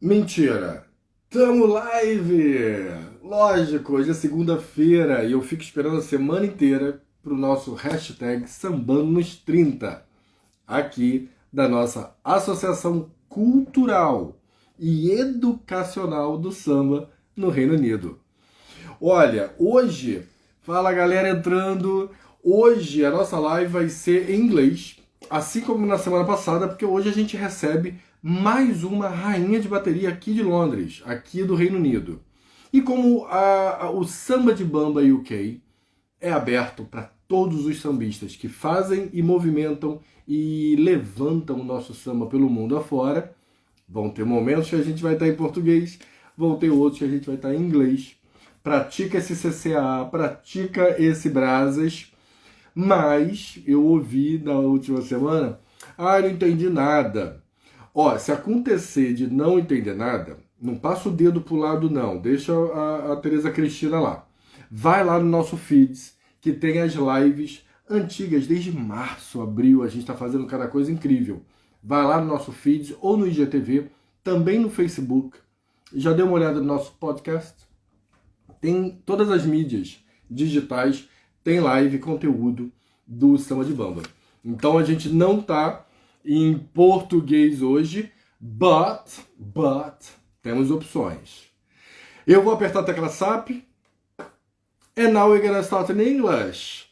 Mentira! Tamo live! Lógico, hoje é segunda-feira e eu fico esperando a semana inteira pro nosso hashtag Sambando nos 30, aqui da nossa Associação Cultural e Educacional do Samba no Reino Unido. Olha, hoje, fala galera entrando, hoje a nossa live vai ser em inglês, assim como na semana passada, porque hoje a gente recebe mais uma rainha de bateria aqui de Londres, aqui do Reino Unido. E como o Samba de Bamba UK é aberto para todos os sambistas que fazem e movimentam e levantam o nosso samba pelo mundo afora, vão ter momentos que a gente vai estar em português, vão ter outros que a gente vai estar em inglês. Pratica esse CCA, pratica esse Brasas, mas eu ouvi na última semana, não entendi nada. Ó, se acontecer de não entender nada, não passa o dedo pro lado não, deixa a Tereza Cristina lá. Vai lá no nosso feeds, que tem as lives antigas, desde março, abril, a gente está fazendo cada coisa incrível. Vai lá no nosso feeds ou no IGTV, também no Facebook. Já deu uma olhada no nosso podcast? Tem todas as mídias digitais, tem live, conteúdo do Samba de Bamba. Então a gente não tá em português hoje, but, temos opções. Eu vou apertar a tecla SAP, and now we're gonna start in English.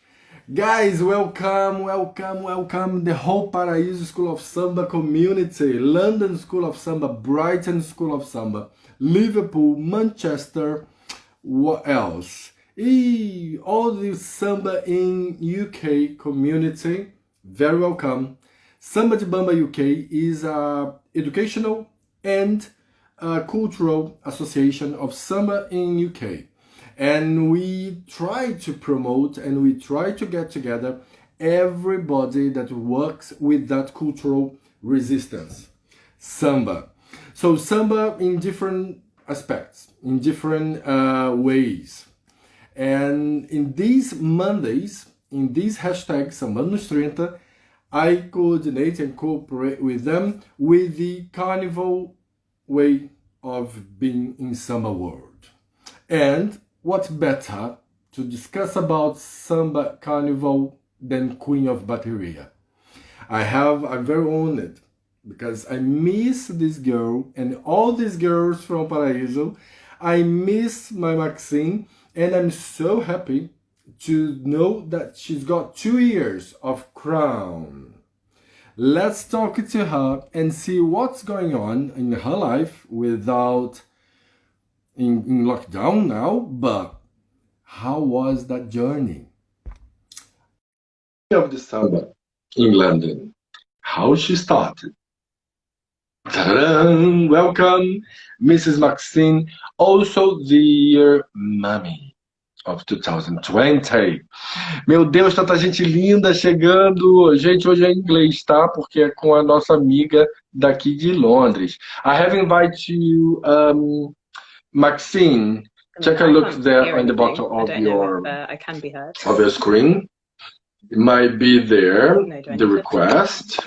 Guys, welcome the whole Paraiso School of Samba community, London School of Samba, Brighton School of Samba, Liverpool, Manchester, what else? All the Samba in UK community, very welcome. Samba de Bamba UK is a educational and cultural association of Samba in UK. And we try to promote and we try to get together everybody that works with that cultural resistance. Samba. So Samba in different aspects, in different ways. And in these Mondays, in these hashtags, Sambando nos 30, I coordinate and cooperate with them with the carnival way of being in Samba world. And what better to discuss about Samba Carnival than Queen of Bateria? I'm very honored because I miss this girl and all these girls from Paraiso. I miss my Maxine and I'm so happy to know that she's got 2 years of crown. Let's talk to her and see what's going on in her life without in lockdown now, but how was that journey? Of the samba in London, how she started. Ta-da! Welcome, Mrs. Maxine, also the mummy of 2020. Meu Deus, tanta gente linda chegando. Gente, hoje é em inglês, tá? Porque é com a nossa amiga daqui de Londres. I have invited you, Maxine. Take a look there on the bottom of your I can be heard. Of your screen. It might be there, the request.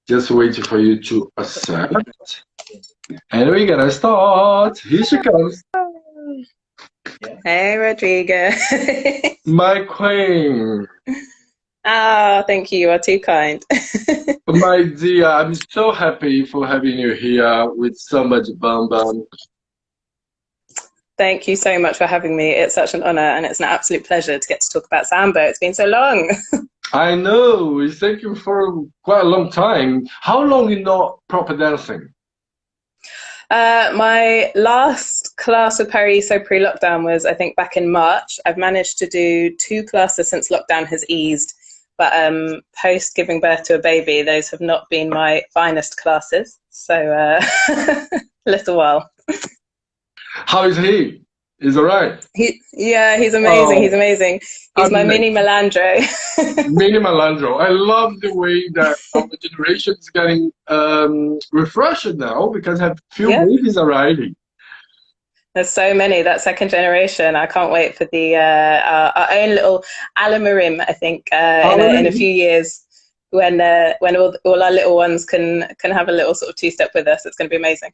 Just waiting for you to accept. And we're gonna start. Here she comes. Hey, Rodrigo. My queen. Oh, thank you. You are too kind. My dear, I'm so happy for having you here with Samba de Bamba. Thank you so much for having me. It's such an honor and it's an absolute pleasure to get to talk about Samba. It's been so long. I know. It's taken for quite a long time. How long you not proper dancing? My last class with Paraiso pre-lockdown was, I think, back in March. I've managed to do 2 classes since lockdown has eased, but post giving birth to a baby, those have not been my finest classes. So a little while. How is he? He's all right? He's amazing. He's amazing. He's my mini Melandro. Mini Melandro. I love the way that our generation is getting refreshed now because I have few babies arriving. There's so many. That second generation. I can't wait for the our own little Alamarim, I think, in a few years. when all our little ones can have a little sort of two-step with us. It's going to be amazing.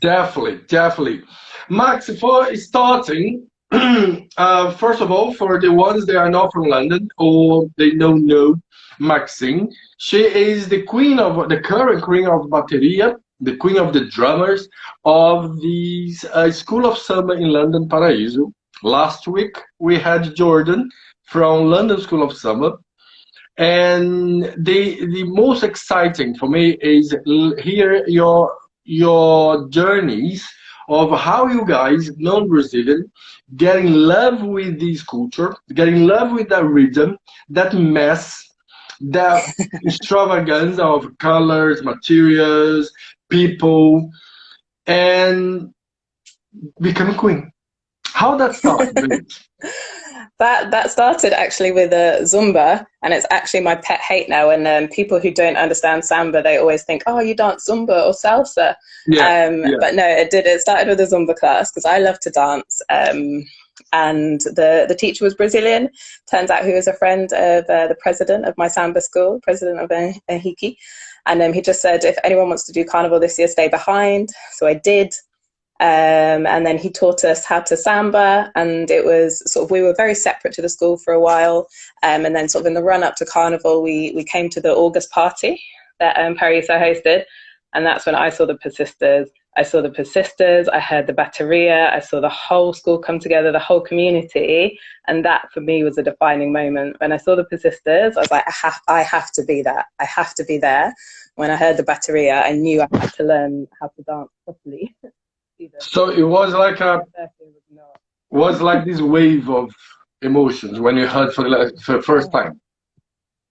Definitely. Max, for starting, first of all, for the ones that are not from London or they don't know Maxine, she is the current queen of Bateria, the queen of the drummers of the School of Samba in London Paraiso. Last week we had Jordan from London School of Samba. And the most exciting for me is hear your journeys of how you guys, non-Brazilian, get in love with this culture, get in love with that rhythm, that mess, that extravaganza of colors, materials, people, and become a queen. How that started? That started actually with Zumba, and it's actually my pet hate now. And people who don't understand Samba, they always think, oh, you dance Zumba or salsa. But no, it started with a Zumba class because I love to dance. And the teacher was Brazilian. Turns out he was a friend of the president of my Samba school, president of Aqui. And he just said, if anyone wants to do carnival this year, stay behind. So I did. And then he taught us how to samba, and it was sort of, we were very separate to the school for a while. And then sort of in the run up to carnival, we came to the August party that Paraiso hosted. And that's when I saw the passistas. I heard the bateria, I saw the whole school come together, the whole community. And that for me was a defining moment. When I saw the passistas, I was like, I have to be that. I have to be there. When I heard the bateria, I knew I had to learn how to dance properly. So it was like this wave of emotions when you heard for the first time.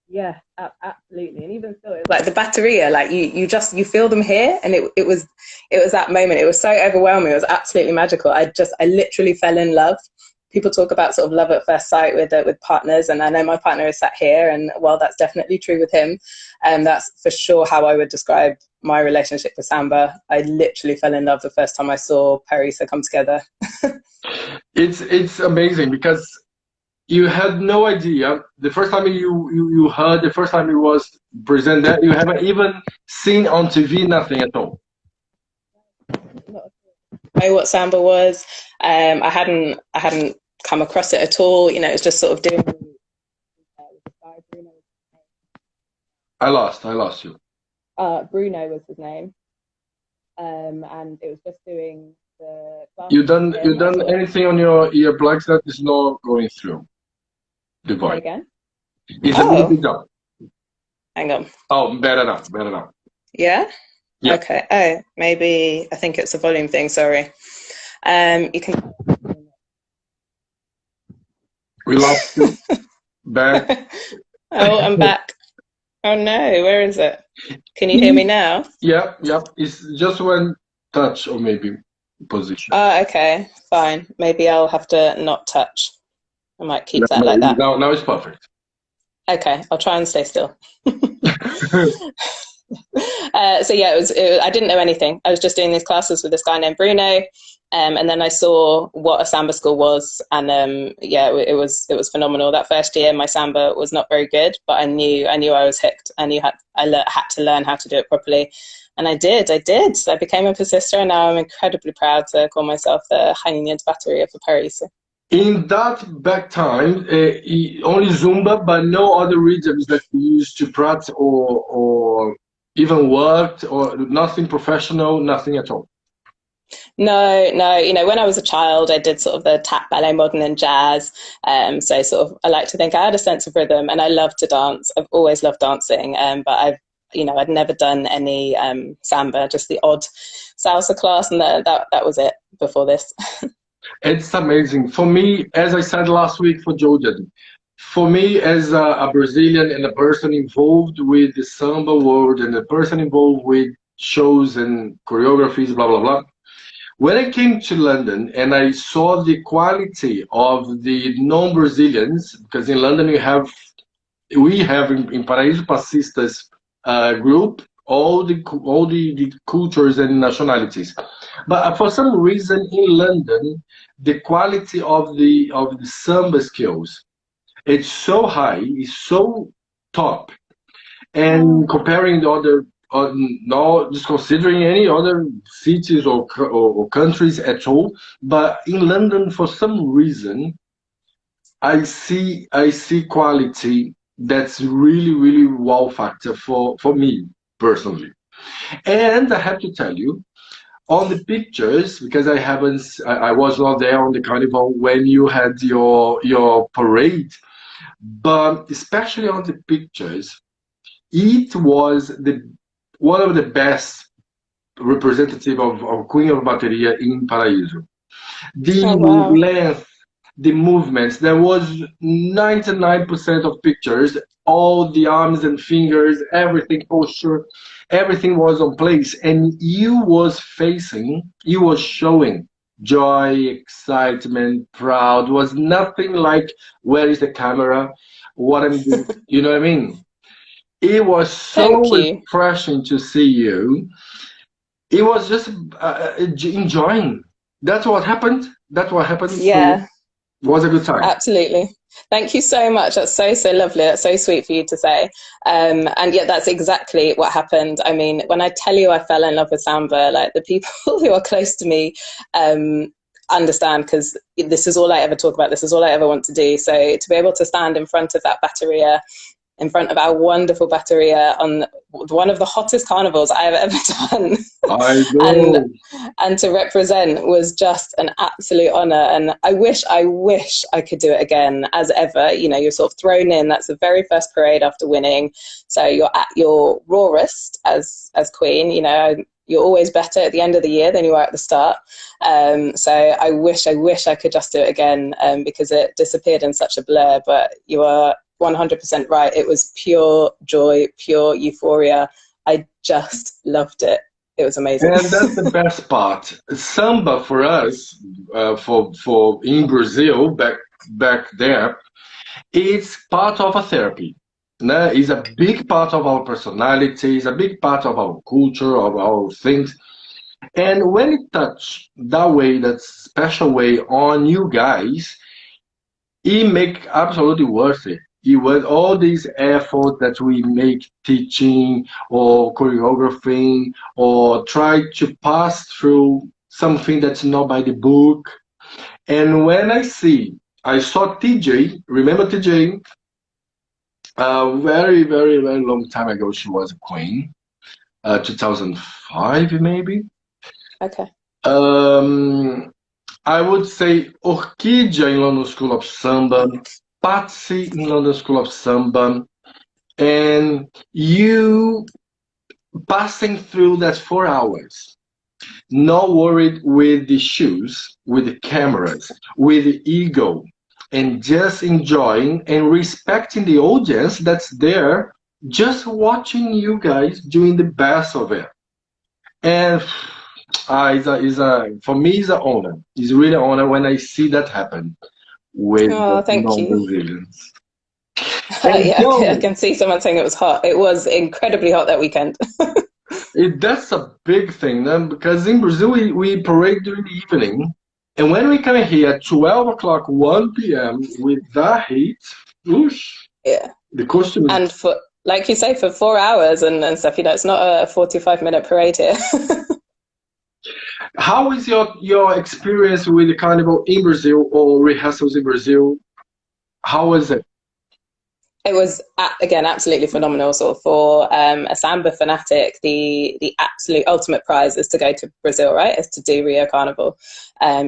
Yeah, absolutely. And even still, it was like the bateria, like you feel them here, and it was that moment. It was so overwhelming. It was absolutely magical. I literally fell in love. People talk about sort of love at first sight with partners, and I know my partner is sat here, and while that's definitely true with him, that's for sure how I would describe my relationship with Samba. I literally fell in love the first time I saw Paraiso come together. It's amazing because you had no idea the first time you heard, the first time it was presented, you haven't even seen on TV, nothing at all. I know what Samba was. I hadn't come across it at all. You know, it was just sort of doing. I lost you. Bruno was his name, and it was just doing the. You done anything on your earplugs that is not going through the voice? Again? It's a little bit down. Hang on. Oh, better now. Yeah. Yeah. Okay. Oh, maybe I think it's a volume thing. Sorry. You can. We lost you. Back. Oh, I'm back. Oh no, where is it? Can you hear me now? Yeah. It's just one touch or maybe position. Okay, fine. Maybe I'll have to not touch. I might keep that like that. Now it's perfect. Okay, I'll try and stay still. So yeah, I didn't know anything. I was just doing these classes with this guy named Bruno, and then I saw what a samba school was, and it was phenomenal. That first year, my samba was not very good, but I knew I was hooked. I knew I had to learn how to do it properly, and I did. So I became a persister, and now I'm incredibly proud to call myself the Rainha de Bateria for Paraiso. In that back time, only Zumba, but no other rhythms that you used to practice or even worked, or nothing professional, nothing at all. No. You know, when I was a child, I did sort of the tap, ballet, modern, and jazz. So sort of, I like to think I had a sense of rhythm, and I love to dance. I've always loved dancing, but I'd never done any samba, just the odd salsa class, and that was it before this. It's amazing. For me, as I said last week for Jordan, for me as a Brazilian and a person involved with the samba world and a person involved with shows and choreographies, blah, blah, blah. When I came to London and I saw the quality of the non-Brazilians, because in London we have in Paraiso Passistas group, all the cultures and nationalities. But for some reason in London, the quality of the samba skills, it's so high, it's so top. And comparing the other, not just considering any other cities or countries at all, but in London, for some reason, I see quality that's really, really wow factor for me personally. And I have to tell you, on the pictures, because I was not there on the carnival when you had your parade, but especially on the pictures, it was the one of the best representative of Queen of Bateria in Paraíso. The Oh, wow. length, the movements, there was 99% of pictures, all the arms and fingers, everything, posture, everything was on place. And you was showing joy, excitement, proud. Was nothing like, where is the camera? What I'm doing? You know what I mean? It was so Thank you. refreshing to see you. It was just enjoying. That's what happened. That's what happened. Yeah, It was a good time. absolutely. Thank you so much. That's so, so lovely. That's so sweet for you to say. And yet that's exactly what happened. I mean, when I tell you I fell in love with samba, like the people who are close to me understand, because this is all I ever talk about. This is all I ever want to do. So to be able to stand in front of that batteria, in front of our wonderful batteria on one of the hottest carnivals I've ever done, I know. and to represent was just an absolute honour. And I wish I could do it again. As ever, you know, you're sort of thrown in. That's the very first parade after winning, so you're at your rawest as queen. You know, you're always better at the end of the year than you are at the start. So I wish I could just do it again, because it disappeared in such a blur. But you are 100% right. It was pure joy, pure euphoria. I just loved it. It was amazing. And that's the best part. Samba for us, for in Brazil back there, it's part of a therapy. Né? It's a big part of our personality. It's a big part of our culture, of our things. And when it touch that way, that special way on you guys, it make absolutely worth it. It was all this effort that we make teaching or choreographing or try to pass through something that's not by the book. And when I saw TJ, remember TJ? Very, very, very long time ago, she was a queen, 2005 maybe. Okay. I would say Orquídea in London School of Samba, Patsy in London School of Samba, and you passing through that 4 hours, not worried with the shoes, with the cameras, with the ego, and just enjoying and respecting the audience that's there, just watching you guys doing the best of it. And for me, it's an honor. It's really an honor when I see that happen with Thank you. non-Brazilians. Yeah, I can see someone saying it was hot. It was incredibly hot that weekend. That's a big thing, because in Brazil we parade during the evening, and when we come here at 12 o'clock, 1 p.m. with that heat, whoosh, yeah, the costume is... And for, like you say, for 4 hours and stuff, you know, it's not a 45-minute parade here. How is your experience with the carnival in Brazil or rehearsals in Brazil? How was it? It was, again, absolutely phenomenal. So for a samba fanatic, the absolute ultimate prize is to go to Brazil, right? Is to do Rio Carnival.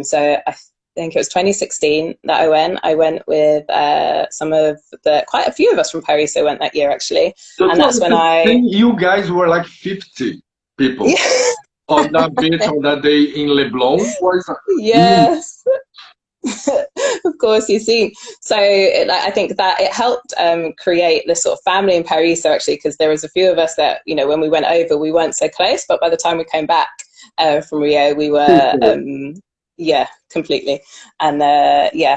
So I think it was 2016 that I went. I went with quite a few of us from Paris. I went that year, actually. So and that's when you guys were like 50 people. Yeah. On that beach, on that day in Leblon. Yes. Of course, you see. So I think that it helped create this sort of family in Paris, actually, because there was a few of us that, you know, when we went over, we weren't so close, but by the time we came back from Rio, we were, yeah, completely. And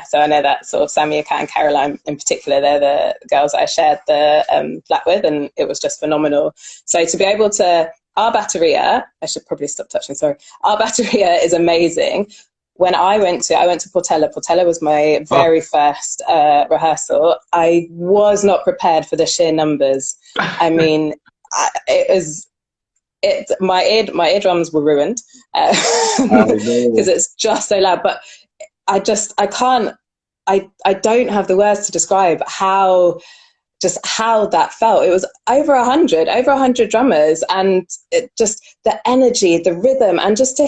so I know that sort of Samia, Kat and Caroline in particular, they're the girls that I shared the flat with, and it was just phenomenal. So to be able to, our batteria, I should probably stop touching, sorry. Our batteria is amazing. when I went to Portela. Portela was my very first rehearsal. I was not prepared for the sheer numbers. I mean, my eardrums were ruined because it's just so loud. But I don't have the words to describe how that felt. It was over 100 drummers, and it just, the energy, the rhythm, and just to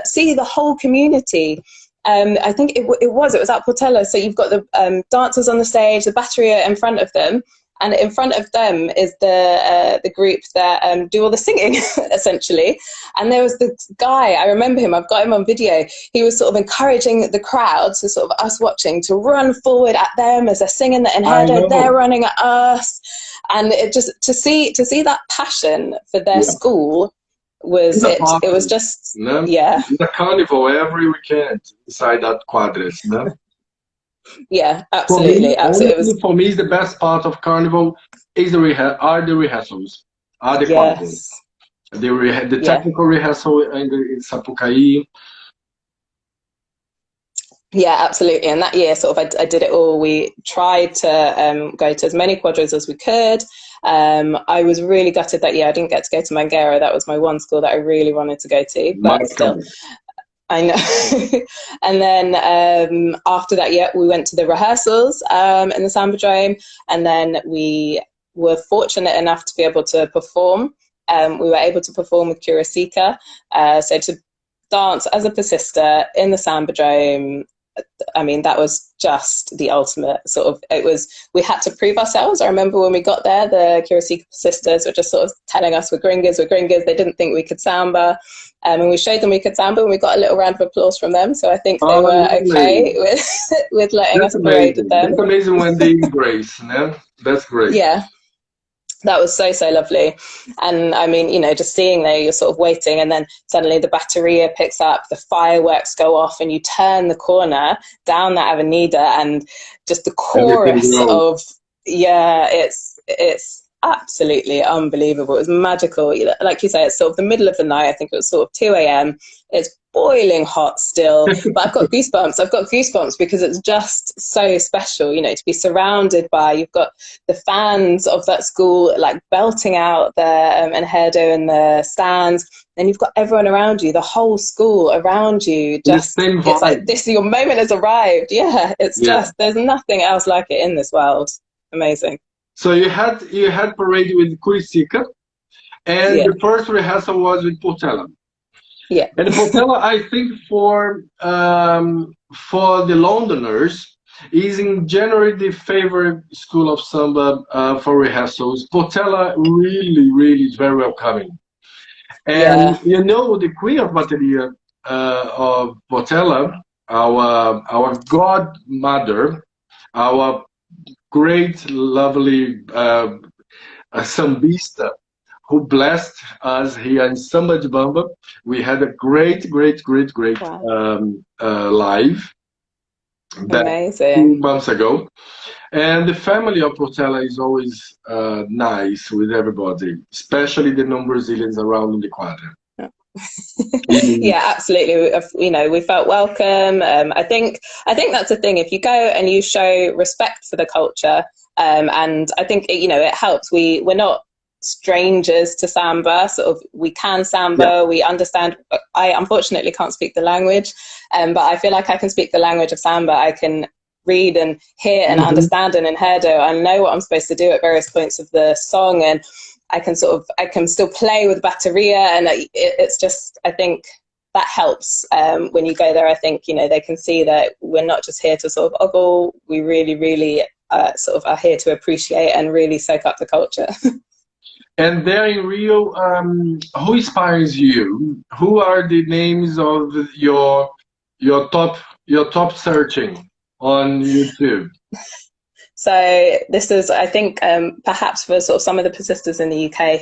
see the whole community. I think it was at Portela. So you've got the dancers on the stage, the Bateria in front of them, and in front of them is the group that do all the singing, essentially. And there was the guy, I remember him, I've got him on video. He was sort of encouraging the crowd, so sort of us watching, to run forward at them as they're singing the Enhedo, they're running at us. And it just, to see that passion for their school was it was just, yeah. The carnival every weekend inside that quadras, no? Yeah, absolutely. For me, the best part of carnival is the rehearsals, are the quadras. The technical rehearsal in Sapucaí. Yeah, absolutely. And that year, sort of, I did it all. We tried to go to as many quadras as we could. I was really gutted that year I didn't get to go to Mangueira. That was my one school that I really wanted to go to, but still. I know. And then after that, we went to the rehearsals in the Sambadrome, and then we were fortunate enough to be able to perform. We were able to perform with Curasica, so to dance as a passista in the Sambadrome. I mean, that was just the ultimate sort of, we had to prove ourselves. I remember when we got there, the Curasica sisters were just sort of telling us we're gringers. They didn't think we could samba. And we showed them we could samba, and we got a little round of applause from them. So I think they were okay with letting us parade with them. That's amazing when they embrace, no? That's great. Yeah. That was so, so lovely. And I mean, just seeing there, you're sort of waiting, and then suddenly the bateria picks up, the fireworks go off, and you turn the corner down that avenida, and just the chorus of, it's absolutely unbelievable. It was magical. Like you say, it's sort of the middle of the night. I think it was sort of 2 a.m. It's boiling hot still, but I've got goosebumps because it's just so special, to be surrounded by, you've got the fans of that school like belting out the Enhedo in the stands, and you've got everyone around you, the whole school around you, just it's like your moment has arrived. It's just, there's nothing else like it in this world. Amazing. So you had parade with Curicica, and the first rehearsal was with Portela. Yeah. And Portela, I think for the Londoners, is in general the favorite school of samba for rehearsals. Portela really is very welcoming. And the Queen of Bateria of Portela, our godmother, our great, lovely sambista, who blessed us here in Samba de Bamba. We had a great live Amazing. 2 months ago. And the family of Portela is always nice with everybody, especially the non-Brazilians around in the quadra. Yeah, absolutely. We felt welcome. I think that's the thing. If you go and you show respect for the culture, and I think it helps. We're not strangers to samba. Sort of, we can samba. We understand. I unfortunately can't speak the language, but I feel like I can speak the language of samba. I can read and hear and understand an Enhedo. I know what I'm supposed to do at various points of the song, and I can still play with bateria, and it's just, I think that helps when you go there. I think they can see that we're not just here to sort of ogle. We really sort of are here to appreciate and really soak up the culture. And there in Rio, who inspires you? Who are the names of your top searching on YouTube? So this is, I think, perhaps for sort of some of the passistas in the UK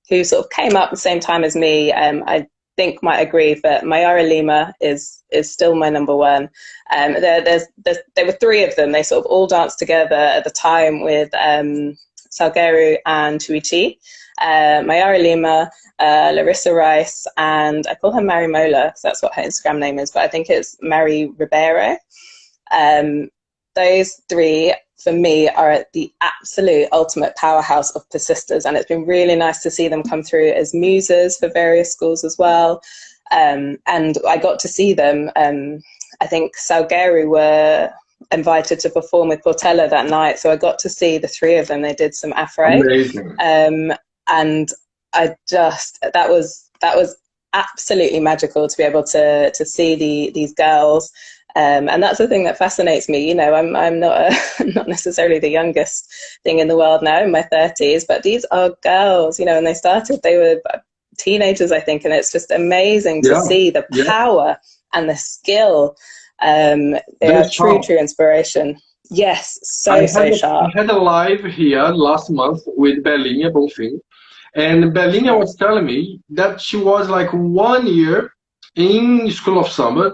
who sort of came up the same time as me, I think might agree that Mayara Lima is still my number one. There were 3 of them. They sort of all danced together at the time with Salguero and Chuichi, Mayara Lima, Larissa Rice, and I call her Mary Mola, so that's what her Instagram name is, but I think it's Mary Ribeiro. Those three, for me, are the absolute ultimate powerhouse of persisters, and it's been really nice to see them come through as muses for various schools as well. And I got to see them. I think Salguero were invited to perform with Portela that night, so I got to see the three of them. They did some Afro. Amazing. And I just, that was absolutely magical to be able to see these girls. And that's the thing that fascinates me. You know, I'm not not necessarily the youngest thing in the world now, in my 30s, but these are girls, you know, and they were teenagers, I think, and it's just amazing to see the power and the skill. They are true inspiration. Yes, so sharp. I had a live here last month with Belinha Bonfim, and Belinha was telling me that she was like 1 year in School of Samba,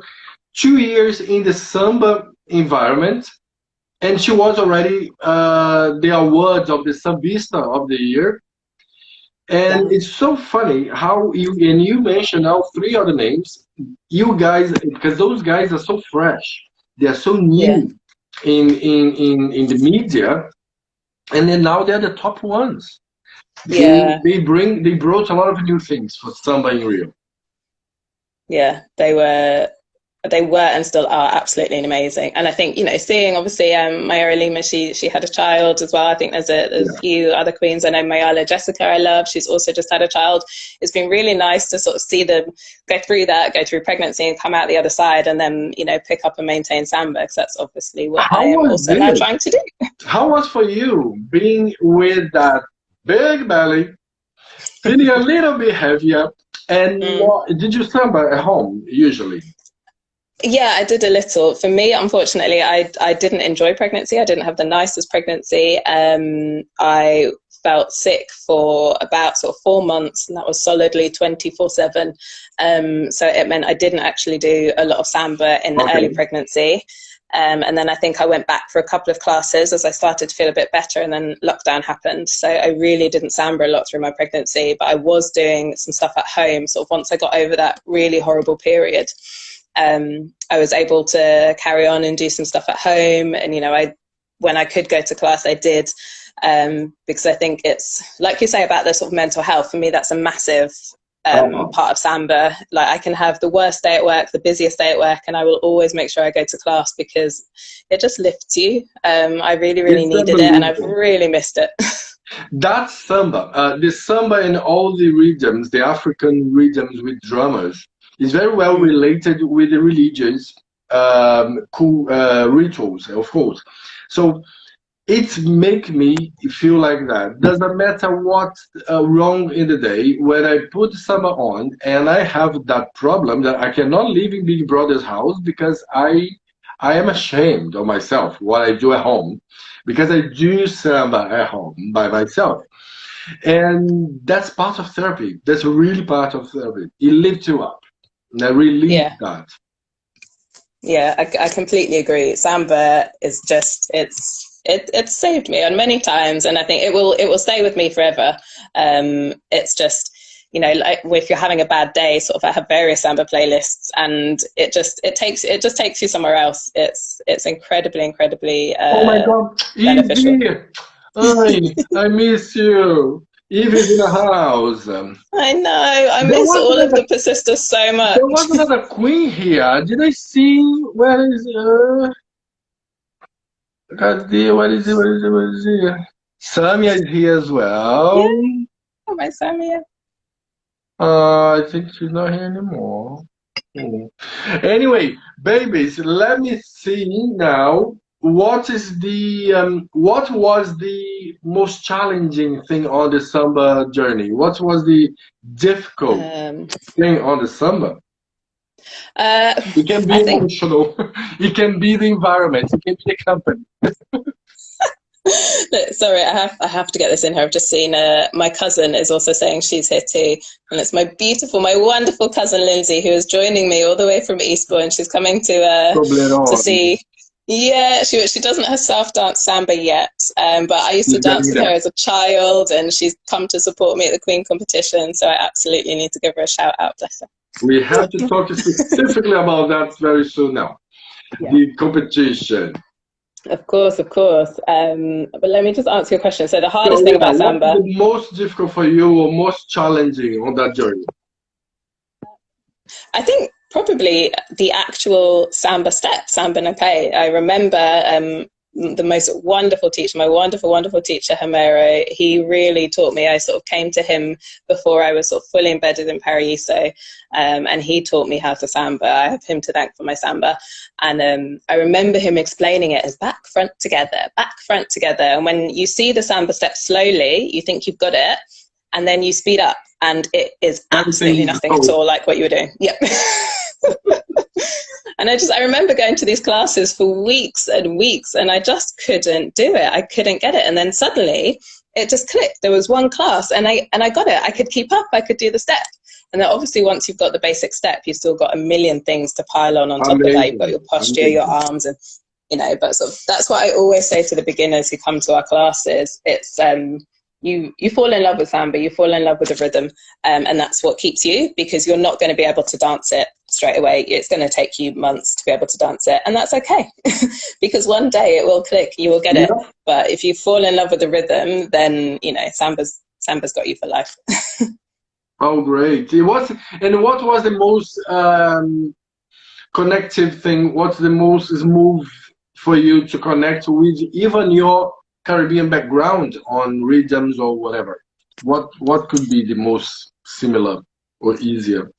2 years in the Samba environment, and she was already the awards of the Sambista of the Year. And it's so funny how you mentioned all three other names, you guys, because those guys are so fresh, they are so new in the media, and then now they're the top ones. They brought a lot of new things for Samba in Rio. Yeah, they were and still are absolutely amazing. And I think, you know, seeing obviously Mayara Lima, she had a child as well. I think there's a few other queens. I know Mayala Jessica I love. She's also just had a child. It's been really nice to sort of see them go through pregnancy and come out the other side, and then, you know, pick up and maintain Samba, because that's obviously what I am also now trying to do. How was for you being with that big belly, feeling a little bit heavier, and did you Samba at home usually? Yeah, I did a little. For me, unfortunately, I didn't enjoy pregnancy. I didn't have the nicest pregnancy. I felt sick for about sort of 4 months, and that was solidly 24/7. So it meant I didn't actually do a lot of Samba in the early pregnancy. And then I think I went back for a couple of classes as I started to feel a bit better, and then lockdown happened. So I really didn't Samba a lot through my pregnancy, but I was doing some stuff at home. Sort of once I got over that really horrible period, I was able to carry on and do some stuff at home. And, you know, when I could go to class, I did, because I think it's, like you say about the sort of mental health, for me, that's a massive part of Samba. Like, I can have the worst day at work, the busiest day at work, and I will always make sure I go to class because it just lifts you. I really, really needed it, and I've really missed it. That's Samba. The Samba in all the rhythms, the African rhythms with drummers, is very well related with the religious rituals, of course. So it makes me feel like that. Doesn't matter what's wrong in the day, when I put Samba on, and I have that problem that I cannot live in Big Brother's house because I am ashamed of myself, what I do at home, because I do Samba at home by myself. And that's part of therapy. That's really part of therapy. It lifts you up. And I really need that. Yeah, I completely agree. Samba is just, it's saved me on many times, and I think it will stay with me forever. It's just, you know, like if you're having a bad day, sort of, I have various Samba playlists, and it just takes you somewhere else. It's incredibly oh my God, beneficial. Evie, I miss you. Evie's in the house. I know. I miss all of the persisters so much. There was another queen here. Did I see? Where is where is he? Samia is here as well. Yeah. Oh, my Samia. I think she's not here anymore. Anyway, babies, let me see now. What was the most challenging thing on the Samba journey? What was the difficult thing on the Samba? It can be emotional. It can be the environment. It can be the company. Sorry, I have to get this in here. I've just seen my cousin is also saying she's here too, and it's my wonderful cousin Lindsay, who is joining me all the way from Eastbourne. She's coming to see Yeah, she doesn't herself dance samba yet, but I used to dance with her as a child, and she's come to support me at the Queen competition, so I absolutely need to give her a shout out, bless her. We have to talk specifically about that very soon now. Yeah. The competition. Of course, of course. But let me just answer your question. So the hardest thing about samba... What's the most difficult for you or most challenging on that journey? I think probably the actual samba step, samba no pé. I remember the most wonderful teacher, my wonderful teacher, Homero. He really taught me. I sort of came to him before I was sort of fully embedded in Paraiso, and he taught me how to samba. I have him to thank for my samba. And I remember him explaining it as back, front, together, back, front, together. And when you see the samba step slowly, you think you've got it, and then you speed up, and it is absolutely nothing at all like what you were doing. Yep. And I remember going to these classes for weeks and weeks, and I just couldn't do it. I couldn't get it. And then suddenly it just clicked. There was one class and I got it. I could keep up. I could do the step. And then obviously once you've got the basic step, you've still got a million things to pile on top of that. You've got your posture, your arms, and, you know, but sort of, that's what I always say to the beginners who come to our classes. It's, you fall in love with samba, you fall in love with the rhythm, and that's what keeps you, because you're not going to be able to dance it straight away. It's going to take you months to be able to dance it, and that's okay. Because one day it will click, you will get it. But if you fall in love with the rhythm, then, you know, samba's got you for life. Oh, great. What was the most connective thing? What's the most smooth for you to connect with even your Caribbean background on rhythms or whatever? What could be the most similar or easier?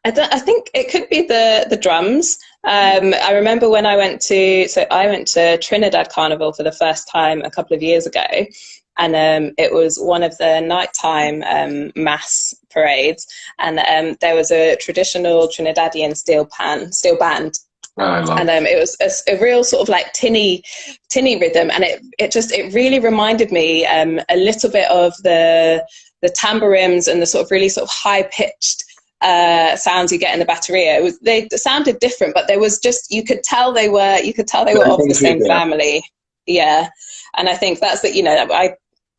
I think it could be the drums. I remember when I went to Trinidad Carnival for the first time a couple of years ago, and it was one of the nighttime mass parades, and there was a traditional Trinidadian steel band. And it was a real sort of like tinny rhythm, and it really reminded me a little bit of the tambourines and the sort of really sort of high pitched sounds you get in the bateria. They sounded different, but there was just, you could tell they were of the same family. Yeah, and I think that's that. You know,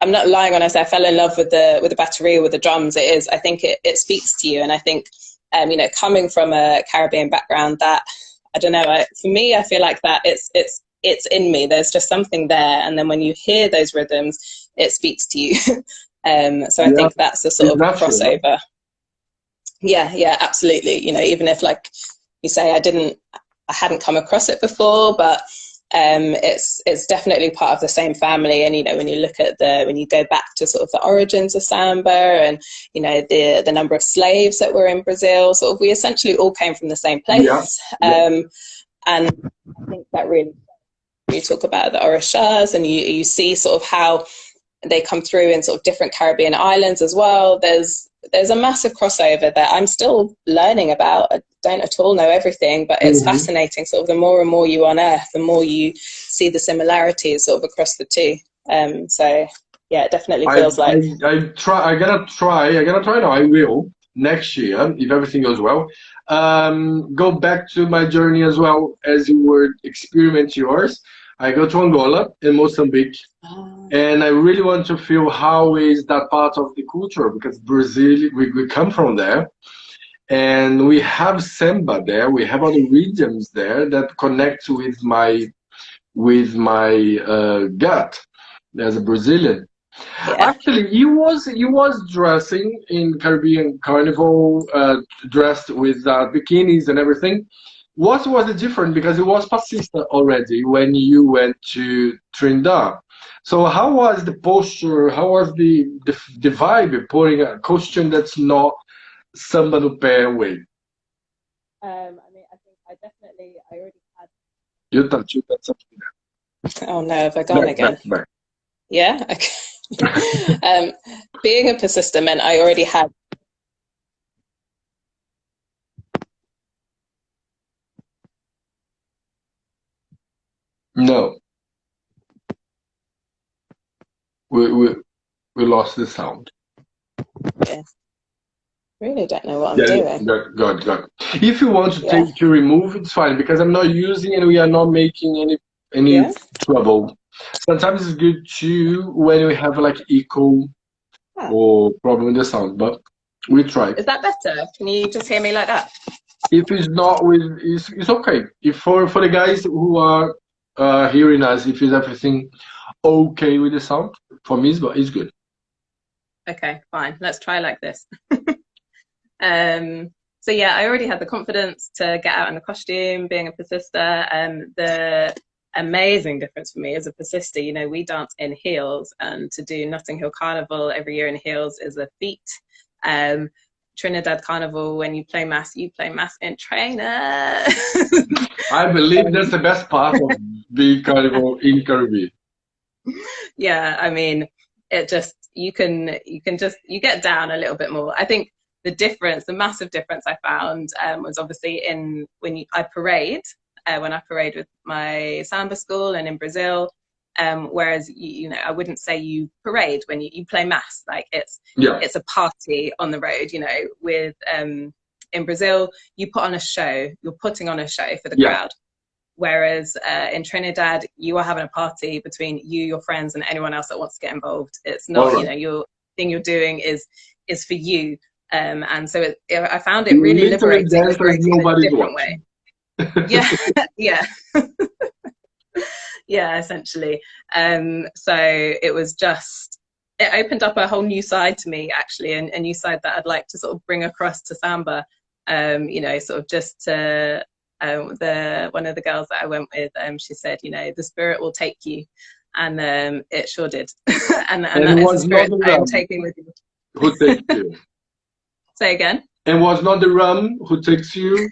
I'm not lying when I say I fell in love with the bateria, with the drums. It is. I think it speaks to you, and I think you know, coming from a Caribbean background, that, I don't know, for me, I feel like that it's in me. There's just something there, and then when you hear those rhythms, it speaks to you. So I think that's the sort of crossover. Yeah, absolutely. You know, even if, like you say, I hadn't come across it before, but it's definitely part of the same family. And, you know, when you look at when you go back to sort of the origins of samba, and, you know, the number of slaves that were in Brazil, sort of, we essentially all came from the same place. And I think that really, you talk about the orishas, and you see sort of how they come through in sort of different Caribbean islands as well. There's a massive crossover that I'm still learning about. I don't at all know everything, but it's fascinating. Sort of the more and more you unearth, the more you see the similarities sort of across the two. So yeah, it definitely feels like I'm gonna try now. I will next year, if everything goes well, go back to my journey as well as you were experiment yours. I go to Angola and Mozambique, and I really want to feel how is that part of the culture, because Brazil, we come from there, and we have samba there, we have other rhythms there that connect with my gut as a Brazilian. Yeah. Actually, you was dressing in Caribbean Carnival, dressed with bikinis and everything. What was the difference? Because it was passista already when you went to Trinidad. So how was the posture? How was the vibe putting a costume that's not samba no pé way? I mean, I think I already had. You touch something there. Oh no, have I gone again? Back. Yeah. Okay. Being a passista meant I already had. No. We lost the sound. Yeah. Really don't know what I'm doing. Good. If you want to take to remove, it's fine because I'm not using and we are not making any trouble. Sometimes it's good too when we have like echo or problem with the sound, but we try. Is that better? Can you just hear me like that? If it's not with, it's okay. If for the guys who are hearing us, if it's everything okay with the sound, for me it's good. Okay, fine. Let's try like this. So yeah, I already had the confidence to get out in the costume, being a passista, and the amazing difference for me as a passista, you know, we dance in heels, and to do Notting Hill Carnival every year in heels is a feat. Trinidad Carnival, when you play mass in trainer. I believe that's the best part of the carnival in Caribbean. Yeah, I mean, it just, you get down a little bit more. I think the massive difference I found was obviously when I parade with my samba school and in Brazil. Whereas you know, I wouldn't say you parade when you play mass. Like it's a party on the road. You know, with in Brazil you put on a show. You're putting on a show for the crowd. Whereas in Trinidad you are having a party between you, your friends, and anyone else that wants to get involved. It's not you know, your thing you're doing is for you. And so I found it really liberating in a different way. Yeah. Yeah, essentially. So it was just, it opened up a whole new side to me, actually, and a new side that I'd like to sort of bring across to samba. You know, sort of just to one of the girls that I went with, she said, you know, the spirit will take you, and it sure did. and that is the spirit I'm taking with you. Who takes you? Say again. And was not the rum who takes you?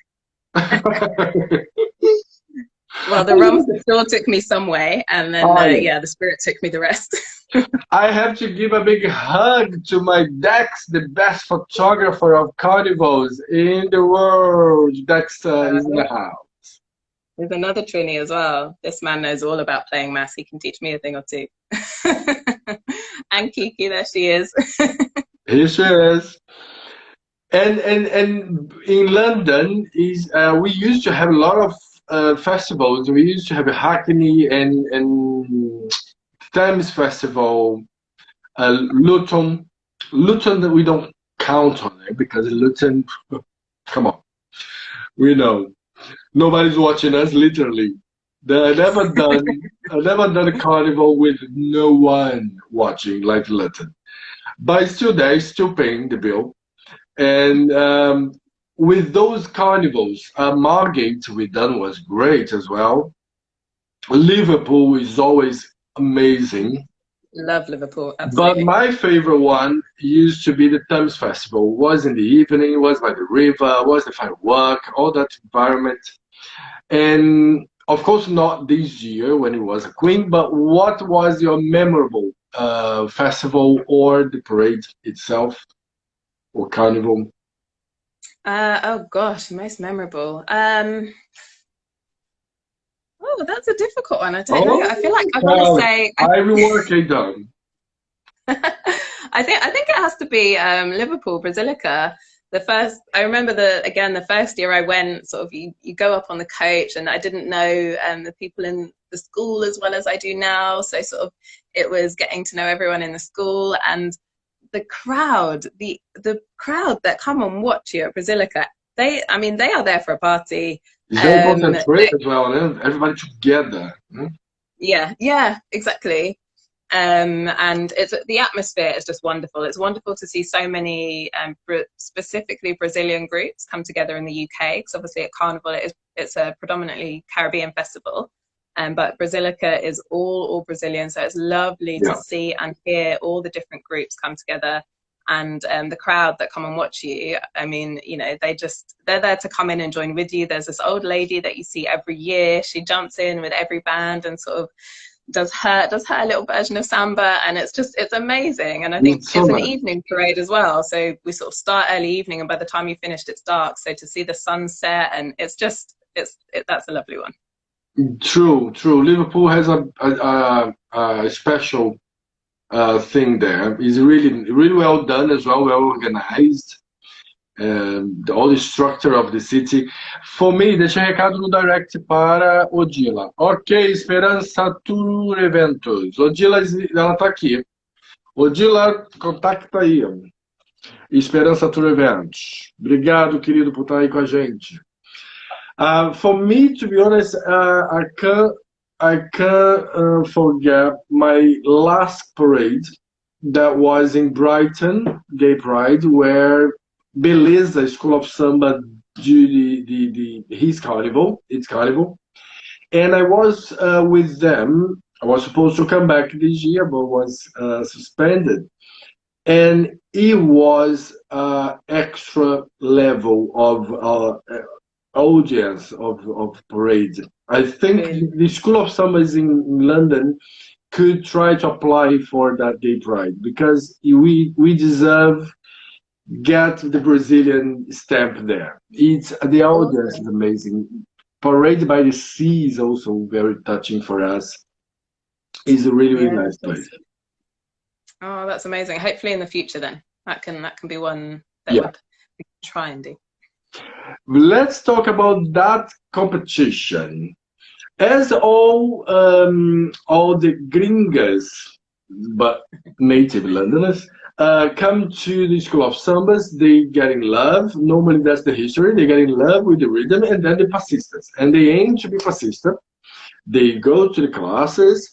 Well, the rum still took me some way, and then the spirit took me the rest. I have to give a big hug to my Dex, the best photographer of carnivals in the world. Dex is in the house. There's another Trini as well. This man knows all about playing mass. He can teach me a thing or two. And Kiki, there she is. Here she is. And in London we used to have a lot of festivals. We used to have a Hackney and Thames Festival, Luton that we don't count on it because Luton, come on, we know nobody's watching us literally. I've never done a carnival with no one watching like Luton, but it's still there, it's still paying the bill. And with those carnivals, Margate we done was great as well. Liverpool is always amazing. Love Liverpool, absolutely. But my favorite one used to be the Thames Festival. It was in the evening, it was by the river, it was the firework, all that environment. And of course not this year when it was a queen, but what was your memorable festival or the parade itself? Or carnival? Oh gosh, most memorable. Oh, that's a difficult one. I don't know. I feel like I want to say. I'm working done. I think it has to be Liverpool, Basilica. I remember the first year I went. Sort of, you go up on the coach, and I didn't know the people in the school as well as I do now. So sort of, it was getting to know everyone in the school and. The crowd that come and watch you at Basilica, they are there for a party. It's very concentrated as well, and everybody together. Yeah, exactly. And the atmosphere is just wonderful. It's wonderful to see so many, specifically Brazilian groups come together in the UK. Because obviously at Carnival it's a predominantly Caribbean festival. But Basilica is all Brazilian, so it's lovely to see and hear all the different groups come together, and the crowd that come and watch you. I mean, you know, they're there to come in and join with you. There's this old lady that you see every year. She jumps in with every band and sort of does her little version of samba, and it's amazing. And I think it's an evening parade as well. So we sort of start early evening, and by the time you finished, it's dark. So to see the sunset, and that's a lovely one. True. Liverpool has a special thing there. It's really well done as well, well organized. all the structure of the city. For me, deixei recado no direct para Odila. Ok, Esperança Tour Eventos. Odila, ela tá aqui. Odila, contacta aí. Esperança Tour Eventos. Obrigado, querido, por estar aí com a gente. For me, to be honest, I can't forget my last parade that was in Brighton, Gay Pride, where Beleza School of Samba do his carnival, its carnival, and I was with them. I was supposed to come back this year, but was suspended, and it was extra level of audience of parade. I think the School of Samba in London could try to apply for that Gay Pride, because we deserve get the Brazilian stamp there. It's the audience is amazing. Parade by the Sea is also very touching for us. It's a really nice place. Oh, that's amazing. Hopefully in the future then that can be one that we can try and do. Let's talk about that competition. As all the gringas, but native Londoners, come to the School of Sambas, they get in love. Normally that's the history. They get in love with the rhythm, and then the passistas. And they aim to be passista. They go to the classes,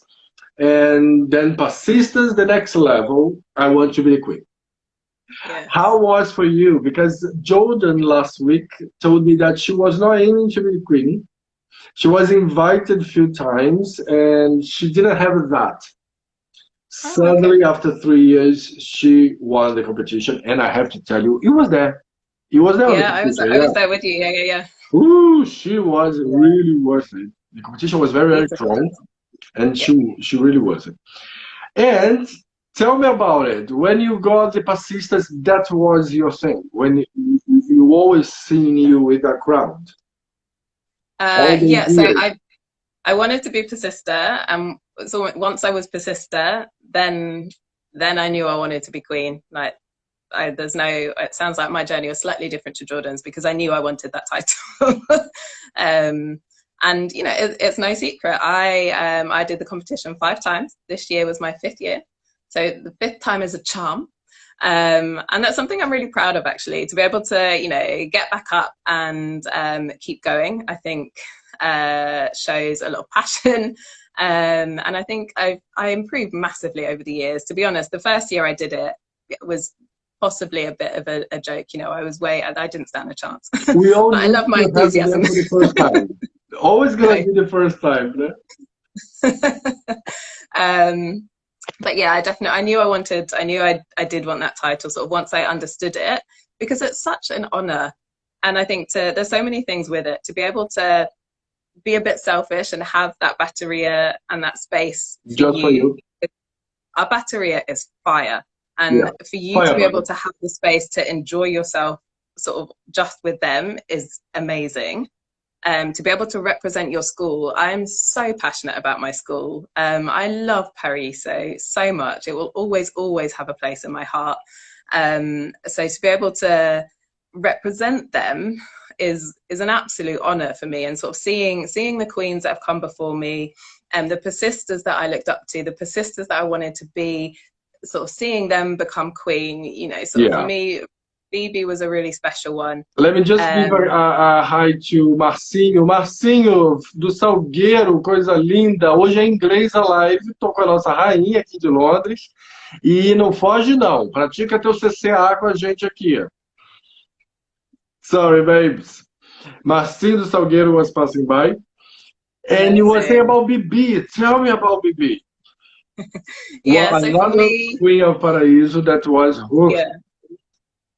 and then passistas, the next level, I want to be the queen. Yes. How was for you? Because Jordan last week told me that she was not aiming to be the queen. She was invited a few times, and she didn't have that. Suddenly, after 3 years, she won the competition, and I have to tell you, it was there. It was there. Yeah, I was there with you. Yeah. Ooh, she was really worth it. The competition was very strong, and she really was it. And tell me about it. When you got the passistas, that was your thing. When you always seen you with that crowd. So I wanted to be passista, and so once I was passista, then I knew I wanted to be queen. Like, it sounds like my journey was slightly different to Jordan's, because I knew I wanted that title. And you know, it's no secret. I did the competition 5 times. This year was my 5th year, so the 5th time is a charm. And that's something I'm really proud of, actually, to be able to, you know, get back up and keep going. I think shows a lot of passion. And I think I improved massively over the years. To be honest, the first year I did it was possibly a bit of a joke. You know, I didn't stand a chance. We all but I love my enthusiasm. For the first time. Always gonna be the first time. No? But yeah, I knew I did want that title sort of once I understood it, because it's such an honor. And I think there's so many things with it, to be able to be a bit selfish and have that bateria and that space for you. Our bateria is fire. And for you to be able to have the space to enjoy yourself sort of just with them is amazing. To be able to represent your school, I'm so passionate about my school. I love Paraiso so much. It will always have a place in my heart. So to be able to represent them is an absolute honor for me, and sort of seeing the queens that have come before me, and the passistas that I looked up to, the passistas that I wanted to be, sort of seeing them become queen, you know, so for me, Phoebe was a really special one. Let me just give a hi to Marcinho. Marcinho, do Salgueiro, coisa linda. Hoje é inglês a live, tô com a nossa rainha aqui de Londres. E não foge não, pratica teu CCA com a gente aqui. Sorry, babes. Marcinho do Salgueiro was passing by. And you were saying about Bibi. Tell me about Bibi. Yeah, so another for me, Queen of Paraíso that was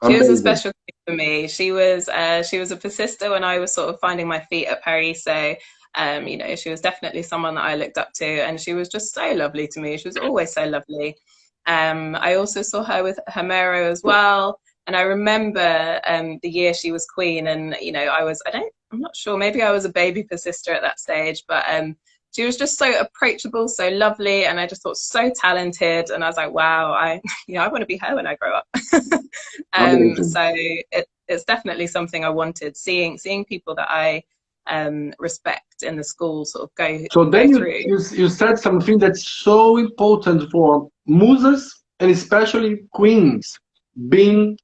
she was a special thing for me. She was a persista when I was sort of finding my feet at Paraiso. You know, she was definitely someone that I looked up to, and she was just so lovely to me. She was always so lovely. I also saw her with Homero as well. And I remember the year she was queen, and you know, I'm not sure, maybe I was a baby persista at that stage, but she was just so approachable, so lovely, and I just thought so talented, and I was like, wow, I want to be her when I grow up. So it's definitely something I wanted, seeing people that I respect in the school sort of So then go through. you said something that's so important for musas and especially queens, being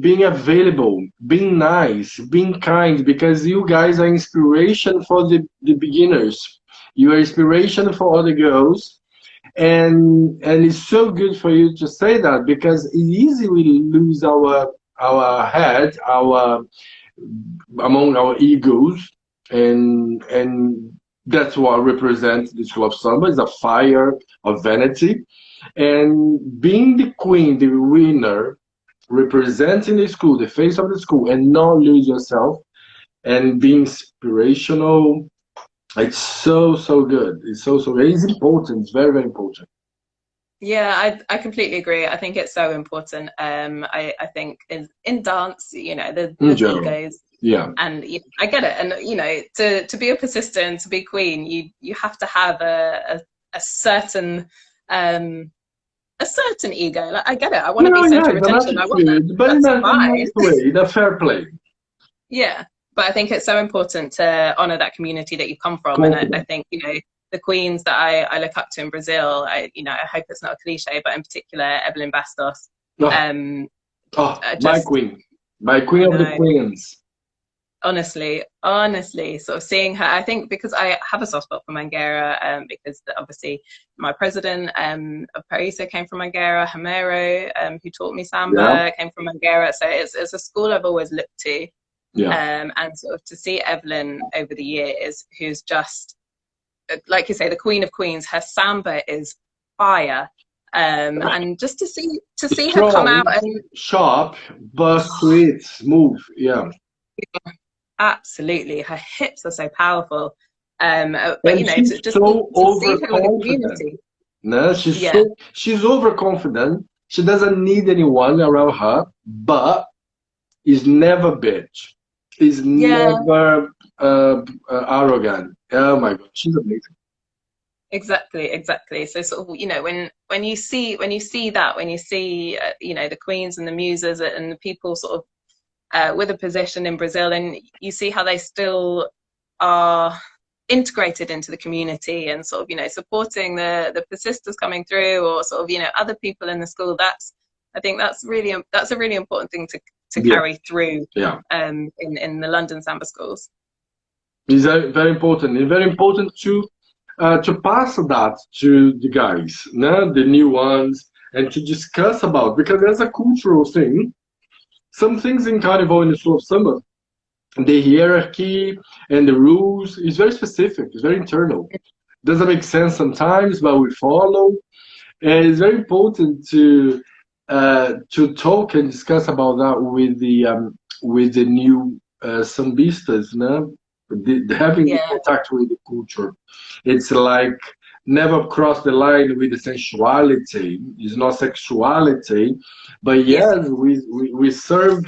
being available, being nice, being kind, because you guys are inspiration for the beginners. You are inspiration for other girls, and it's so good for you to say that, because it's easy we lose our head, our among our egos, and that's what represents the School of Samba, is a fire of vanity. And being the queen, the winner, representing the school, the face of the school, and not lose yourself, and being inspirational, it's so good. It's so good. It's important. It's very, very important. Yeah, I completely agree. I think it's so important. I think in dance, you know, there's egos. Yeah. And you know, I get it. And you know, to be a persistent, to be queen, you have to have a certain ego. Like, I get it. I want to be center of attention. I want that. But That's in a nice way, in a fair play. Yeah, but I think it's so important to honor that community that you come from. And I think, you know, the queens that I look up to in Brazil, I hope it's not a cliche, but in particular, Evelyn Bastos. My queen of the queens. Honestly, sort of seeing her, I think because I have a soft spot for Mangueira, because obviously my president of Paraiso came from Mangueira, Hamero, who taught me samba, came from Mangueira. So it's a school I've always looked to. Yeah. And sort of to see Evelyn over the years, who's just, like you say, the queen of queens. Her samba is fire, and just to see strong, her come out and sharp but sweet, smooth. Yeah, absolutely. Her hips are so powerful, but you know, she's just so to see her with the community. No, she's overconfident. She doesn't need anyone around her, but is never bitch. Is never arrogant. Oh my God, she's amazing. Exactly. So sort of, you know, when you see that, when you see you know, the queens and the muses and the people sort of with a position in Brazil, and you see how they still are integrated into the community and sort of, you know, supporting the passistas coming through, or sort of, you know, other people in the school. I think that's a really important thing to carry through in the London Samba schools. It's very important. It's very important to pass that to the guys, the new ones, and to discuss about, because there's a cultural thing. Some things in Carnival in the School of Samba, the hierarchy and the rules is very specific. It's very internal. Doesn't make sense sometimes, but we follow. And it's very important to talk and discuss about that with the new sambistas, having contact with the culture. It's like never cross the line with the sensuality. It's not sexuality, but yes, we serve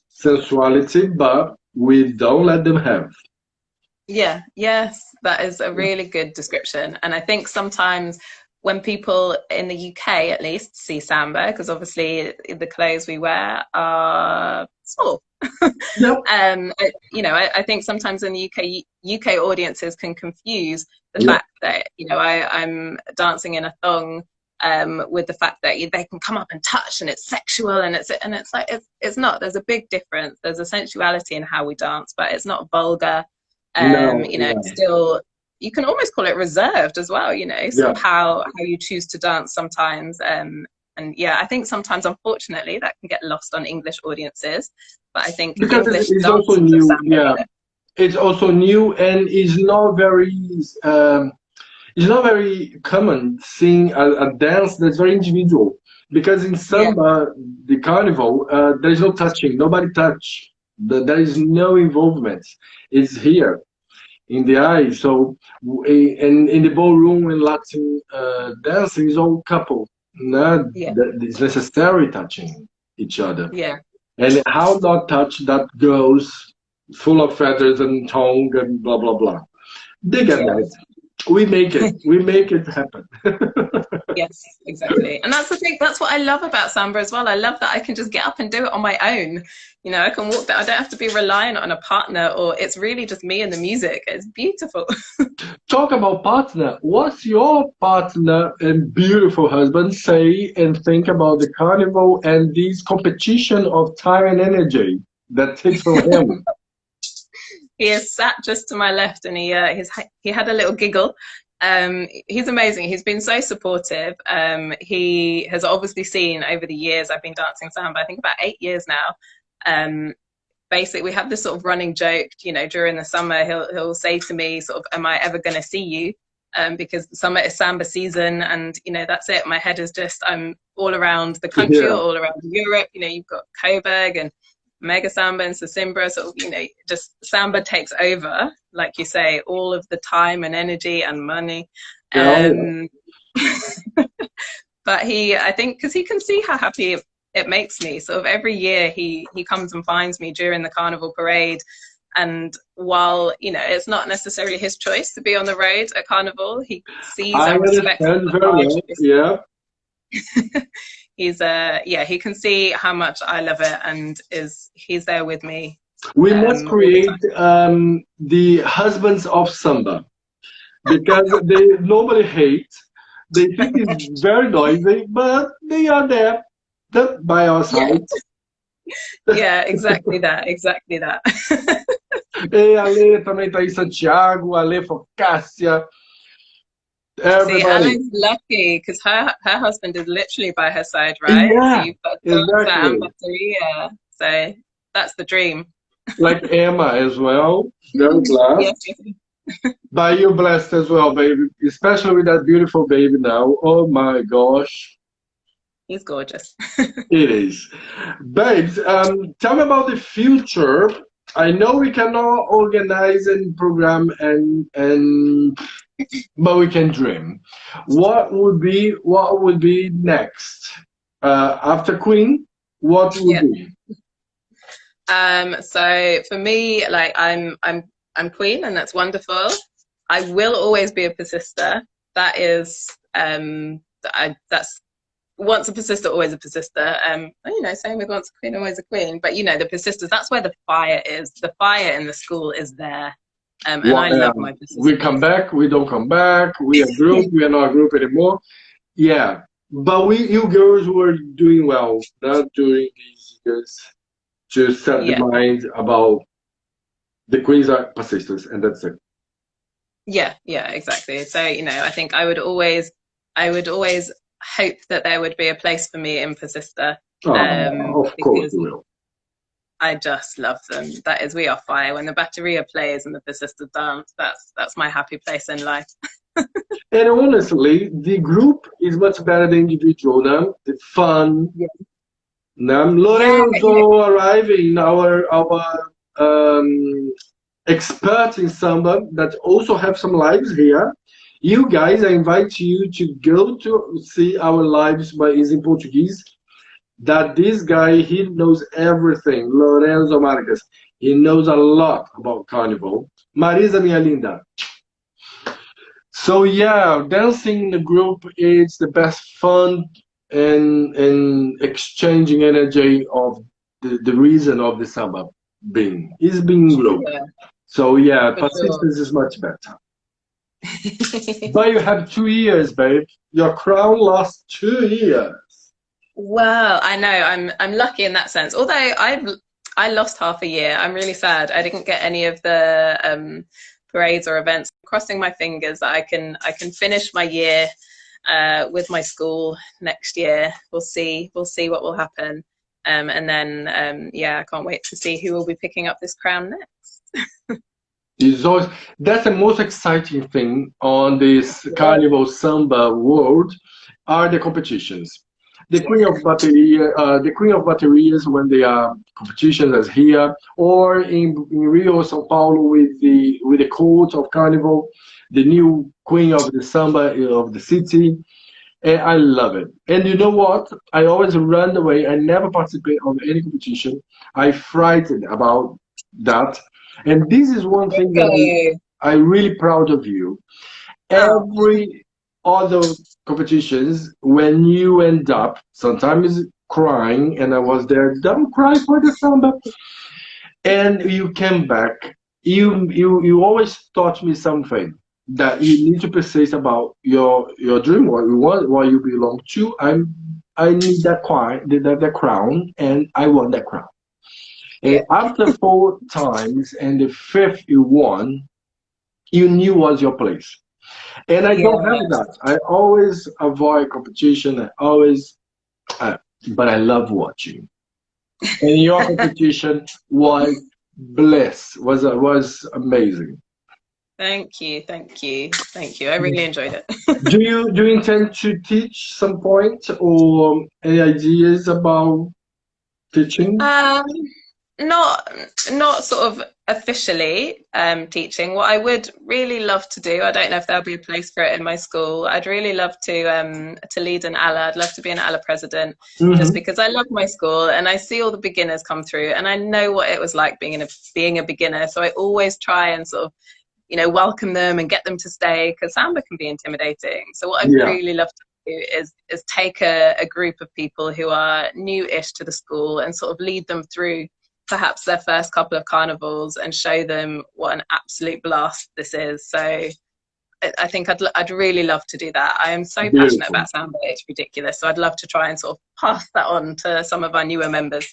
sensuality, but we don't let them have. Yes, that is a really good description. And I think sometimes when people in the UK at least see samba, because obviously the clothes we wear are small. Yep. You know, I think sometimes in the UK audiences can confuse the fact that, you know, I'm dancing in a thong with the fact that they can come up and touch and it's sexual, and it's like it's not. There's a big difference. There's a sensuality in how we dance, but it's not vulgar. You know, it's still, you can almost call it reserved as well, you know, sort of how you choose to dance sometimes. And yeah, I think sometimes, unfortunately, that can get lost on English audiences. But I think because it's also new, it's also new, and it's not very common seeing a dance that's very individual. Because in samba, the carnival, there is no touching, nobody touch. There is no involvement. It's here in the eyes. So, and in the ballroom and Latin dancing is all couple. It's necessary touching each other. And how not touch that goes full of feathers and tongue and blah blah blah. They get that. We make it happen. Yes, exactly. And that's the thing, that's what I love about samba as well. I love that I can just get up and do it on my own. You know, I can walk there. I don't have to be reliant on a partner, or it's really just me and the music. It's beautiful. Talk about partner. What's your partner and beautiful husband say and think about the carnival and this competition of time and energy that takes from him? He is sat just to my left, and he had a little giggle. He's amazing. He's been so supportive. He has obviously seen over the years I've been dancing samba, I think about 8 years now. Basically, we have this sort of running joke, you know, during the summer, he'll say to me sort of, am I ever going to see you? Because the summer is samba season, and, you know, that's it. My head is just, I'm all around the country, all around Europe. You know, you've got Coburg and Mega Samba and Sesimbra, sort of, you know, just samba takes over, like you say, all of the time and energy and money. But I think, because he can see how happy it makes me. Sort of every year he comes and finds me during the carnival parade. And while, you know, it's not necessarily his choice to be on the road at carnival, he sees and respects he's he can see how much I love it, and he's there with me. We must create the husbands of samba, because they normally hate, they think it's very noisy, but they are there by our side. Yeah, exactly that. E a Lê também tá aí, Santiago, a Lê Focássia. See, Alan's lucky because her husband is literally by her side, right? Yeah, so you've got dançar and bateria. So that's the dream. Like Emma as well. Very blessed. Yes. But you're blessed as well, baby. Especially with that beautiful baby now. Oh my gosh. He's gorgeous. It is. Babes, tell me about the future. I know we cannot organize and program and but we can dream. What would be next? After Queen, what would be? So for me, like I'm Queen, and that's wonderful. I will always be a persister. That is that's once a persister, always a persister. You know, same with once a queen, always a queen. But you know, the persisters, that's where the fire is. The fire in the school is there. And I love my persisters. We come back, we don't come back, we are a group, we are not a group anymore. Yeah. But you girls were doing well, not during these years, to set the mind about the queens are persisters, and that's it. Yeah, exactly. So, you know, I think I would always hope that there would be a place for me in persister. Of course you will. I just love them. That is, we are fire. When the bateria plays and the persisters dance, that's my happy place in life. And honestly, the group is much better than individual. No? The fun. Yeah. Lorenzo arriving, our expert in samba that also have some lives here. You guys, I invite you to go to see our lives, but it's in Portuguese. That this guy, he knows everything. Lorenzo Marques, he knows a lot about carnival. Marisa, minha linda. So yeah, dancing in the group is the best fun and exchanging energy of the reason of the samba being group. Yeah. So yeah, persistence is much better. But you have 2 years, babe. Your crown lost 2 years. Well, I know I'm lucky in that sense. Although I lost half a year. I'm really sad. I didn't get any of the parades or events. I'm crossing my fingers that I can finish my year with my school next year. We'll see what will happen. And then I can't wait to see who will be picking up this crown next. That's the most exciting thing on this carnival samba world are the competitions. The Queen of Baterias when they are competitions as here, or in Rio, São Paulo with the court of carnival, the new queen of the samba of the city. And I love it. And you know what? I always run away. I never participate on any competition. I'm frightened about that. And this is one thing that I'm really proud of you. Oh. every other competitions, when you end up sometimes crying, and I was there, don't cry for the samba, and you came back, you always taught me something, that you need to persist about your dream, what you want, what you belong to. I need that crown, and I want that crown. And Yeah. after 4 times and the fifth you won, you knew was your place. And I don't have Yeah. that. I always avoid competition. I always, but I love watching. And your competition was bliss. Was amazing. Thank you, thank you, thank you. I really enjoyed it. Do you intend to teach some point, or any ideas about teaching? Um, not sort of officially teaching. What I would really love to do, I don't know if there'll be a place for it in my school. I'd really love to lead an ALA. I'd love to be an ALA president, just Mm-hmm. because I love my school and I see all the beginners come through, and I know what it was like being a beginner. So I always try and sort of, welcome them and get them to stay, because samba can be intimidating. So what I'd Yeah, really love to do is take a group of people who are new-ish to the school and sort of lead them through perhaps their first couple of carnivals and show them what an absolute blast this is. So I think I'd really love to do that. I am so passionate beautiful. about samba, it's ridiculous. So I'd love to try and sort of pass that on to some of our newer members.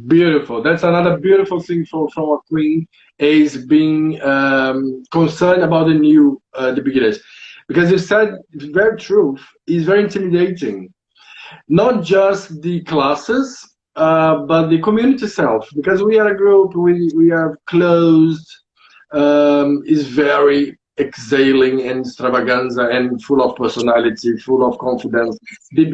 Beautiful. That's another beautiful thing from a queen, is being concerned about the beginners, because you said very true. It's very intimidating. Not just the classes, but the community itself. Because we are a group, we are closed. Is very exhaling and extravaganza and full of personality, full of confidence. The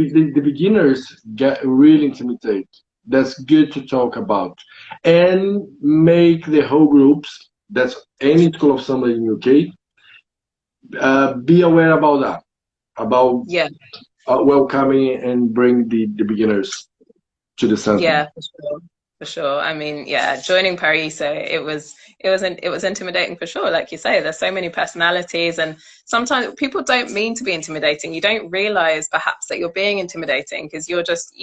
beginners get really intimidated. That's good to talk about, and make the whole groups. That's any school of samba in UK. Be aware about that, about Yeah. welcoming and bring the beginners to the center. Yeah, for sure. For sure. I mean, yeah, joining Paraiso, it was intimidating for sure. Like you say, there's so many personalities, and sometimes people don't mean to be intimidating. You don't realize perhaps that you're being intimidating, because you're just,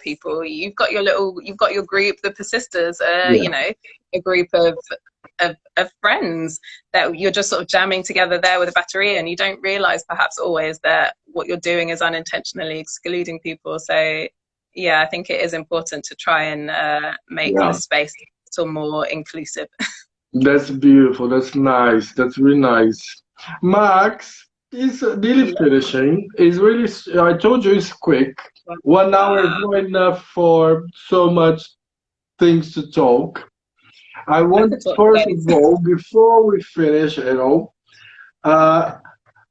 people. You've got your group, the Persisters, Yeah, a group of friends that you're just sort of jamming together there with a battery, and you don't realize perhaps always that what you're doing is unintentionally excluding people. So yeah, I think it is important to try and make the yeah. space a little more inclusive. That's beautiful. That's nice. That's really nice. Max, it's really finishing. It's really, I told you it's quick. 1 hour is not enough for so much things to talk. I I want, could talk for first of days. all, before we finish, uh,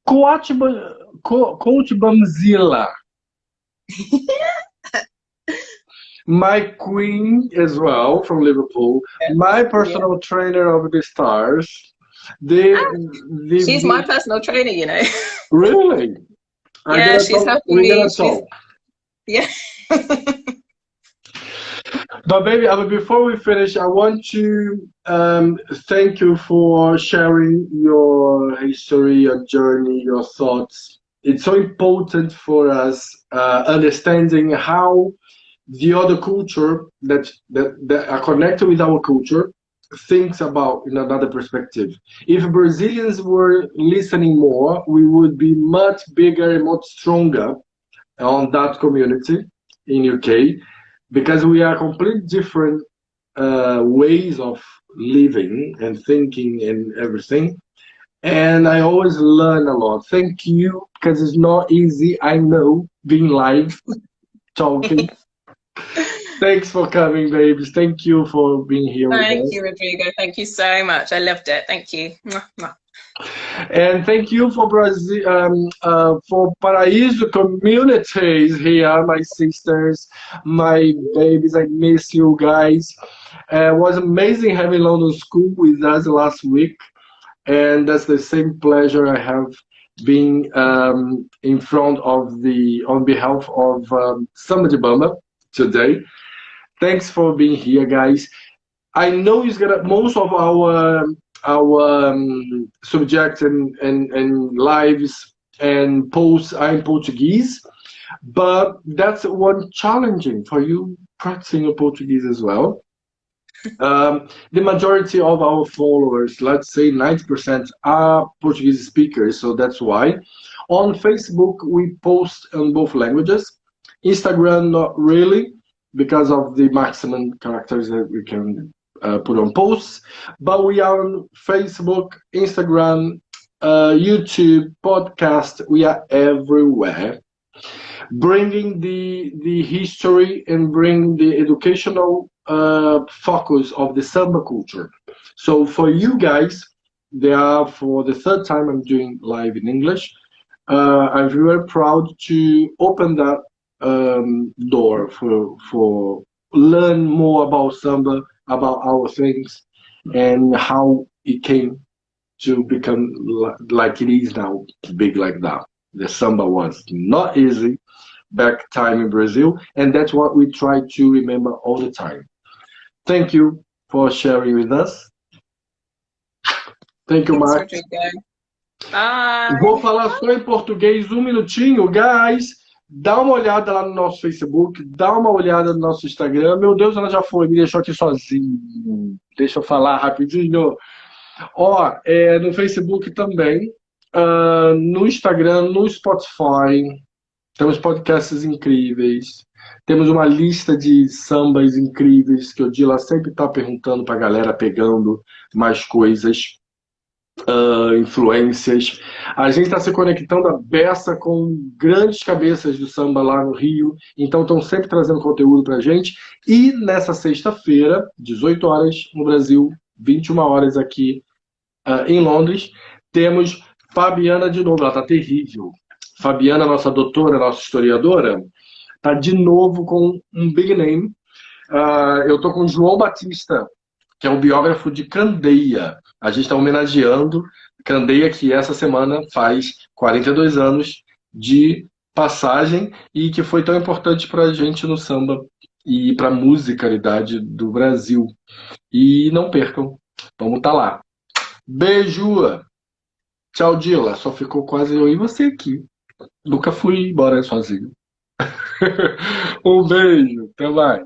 Coach Coach Bamzilla, my queen as well from Liverpool, my Yeah. personal trainer of the stars. The, Ah, she's my personal trainer, really, I'm Yeah, gonna she's talk. helping We're me. gonna talk. Yeah. But baby, before we finish, I want to thank you for sharing your history, your journey, your thoughts. It's so important for us understanding how the other culture that are connected with our culture thinks about in another perspective. If Brazilians were listening more, we would be much bigger and much stronger on that community in UK, because we are completely different ways of living and thinking and everything. And I always learn a lot. Thank you, because it's not easy. I know, being live, talking. Thanks for coming, babies. Thank you for being here with Thank us. you, Rodrigo. Thank you so much. I loved it. Thank you. Mwah, mwah. And thank you for Brazil, for Paraíso communities here, my sisters, my babies. I miss you guys. It was amazing having London School with us last week, and that's the same pleasure I have being in front of on behalf of Samba de Bamba today. Thanks for being here, guys. I know it's gonna most of our our subjects and lives and posts are in Portuguese, but that's one challenging for you practicing your Portuguese as well. The majority of our followers, let's say 90%, are Portuguese speakers, so that's why. On Facebook, we post in both languages. Instagram, not really, because of the maximum characters that we can put on posts. But we are on Facebook, Instagram, YouTube, podcast. We are everywhere, bringing the history and bring the educational focus of the samba culture. So for you guys, for the third time I'm doing live in English. I'm very proud to open that door for learn more about samba, about our things, and how it came to become like it is now, big like that. The samba was not easy back time in Brazil, and that's what we try to remember all the time. Thank you for sharing with us. Thank you, Max. Vou falar só em português um minutinho. Guys, dá uma olhada lá no nosso Facebook, dá uma olhada no nosso Instagram. Meu Deus, ela já foi, me deixou aqui sozinho. Deixa eu falar rapidinho. Ó, no Facebook também, no Instagram, no Spotify, temos podcasts incríveis, temos uma lista de sambas incríveis que o Dila sempre está perguntando para a galera, pegando mais coisas, influências. A gente está se conectando a beça com grandes cabeças do samba lá no Rio, então estão sempre trazendo conteúdo para a gente. E nessa sexta-feira, 18 horas no Brasil, 21 horas aqui em Londres, temos Fabiana de novo. Ela está terrível. Fabiana, nossa doutora, nossa historiadora, está de novo com um big name. Eu estou com o João Batista, que é o biógrafo de Candeia. A gente está homenageando Candeia, que essa semana faz 42 anos de passagem e que foi tão importante para a gente no samba e para a musicalidade do Brasil. E não percam, vamos estar lá. Beijo! Tchau, Dila. Só ficou quase eu e você aqui. Nunca fui embora sozinho. Um beijo, até mais.